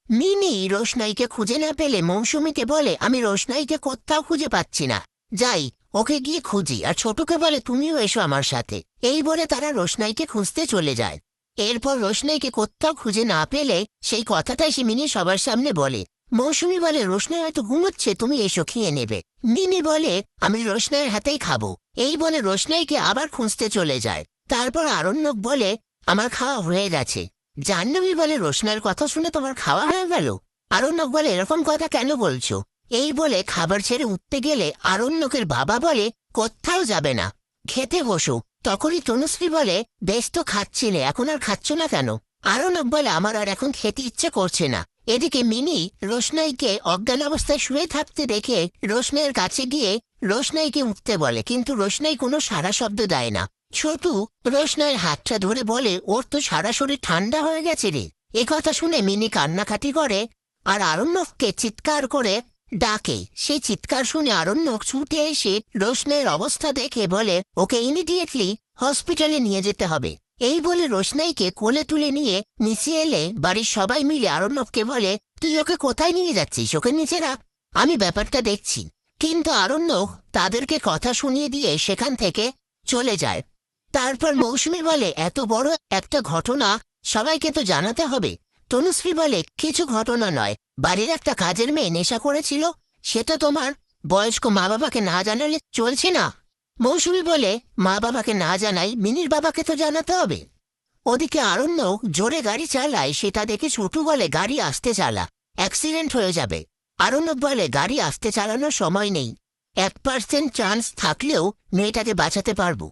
Mini রোশনাইকে খুঁজে না পেলে মৌসুমীকে বলে, আমি রোশনাইকে কোথাও খুঁজে পাচ্ছি না, যাই ওকে গিয়ে খুঁজি। আর ছোটকে বলে, তুমিও এসো আমার সাথে। এই বলে তারা রোশনাইকে খুঁজতে চলে যায়। এরপর রোশনাইকে কোথাও খুঁজে না পেলে সেই কথাটাই সে মিনি সবার সামনে বলে। মৌসুমী বলে, রোশনাই হয়তো ঘুমোচ্ছে, তুমি এসো খেয়ে নেবে। মিনি বলে, আমি রোশনাইয়ের হাতেই খাবো। এই বলে রোশনাইকে আবার খুঁজতে চলে যায়। তারপর আরণ্যক বলে, আমার খাওয়া হয়ে গেছে। জাহ্নবী বলে, রোশনাইয়ের কথা শুনে তোমার খাওয়া হয়ে গেল? আরণ্যক বলে, এরকম কথা কেন বলছো? এই বলে খাবার ছেড়ে উঠতে গেলে আরণ্যকের বাবা বলে, কোথাও যাবে না, খেতে বসো। তখনই তনুশ্রী বলে, বেশ তো খাচ্ছিলে, এখন আর খাচ্ছ না কেন? আরণ্যক বলে, আমার আর এখন খেতে ইচ্ছে করছে না। এদিকে মিনি রোশনাইকে অজ্ঞান অবস্থায় শুয়ে থাকতে দেখে রোশনাইয়ের কাছে গিয়ে রোশনাইকে উঠতে বলে, কিন্তু রোশনাই কোনো সারা শব্দ দেয় না। ছোটু রোশনাইয়ের হাতটা ধরে বলে, ওর তো সারা শরীর ঠান্ডা হয়ে গেছে রে। কথা শুনে মিনি কান্নাকাটি করে আর আরণ্যককে চিৎকার করে ডাকে। সেই চিৎকার শুনে আরণ্যক ছুটে এসে রোশনাইয়ের অবস্থা দেখে বলে, ওকে ইমিডিয়েটলি হসপিটালে নিয়ে যেতে হবে। এই বলে রোশনাইকে কোলে তুলে নিয়ে নিচে এলে বাড়ির সবাই মিলে আরণ্যককে বলে, তুই ওকে কোথায় নিয়ে যাচ্ছিস? ওকে নিচে রাখ, আমি ব্যাপারটা দেখছি। কিন্তু আরণ্যক তাদেরকে কথা শুনিয়ে দিয়ে সেখান থেকে চলে যায়। তারপর মৌসুমী বলে, এত বড় একটা ঘটনা সবাইকে তো জানাতে হবে। তনুশ্রী বলে, কিছু ঘটনা নয়, বাড়ির একটা কাজের মেয়ে নেশা করেছিল, সেটা তোমার বয়স্ক মা বাবাকে না জানালে চলছে না। মৌসুমী বলে, মা বাবাকে না জানাই, মিনির বাবাকে তো জানাতে হবে। ওদিকে আরণ্যক জোরে গাড়ি চালায়, সেটা দেখে ছোটু বলে, গাড়ি আসতে চালা, অ্যাক্সিডেন্ট হয়ে যাবে। আরণ্যক বলে, গাড়ি আসতে চালানোর সময় নেই, 1% চান্স থাকলেও মেয়েটাকে বাঁচাতে পারবো।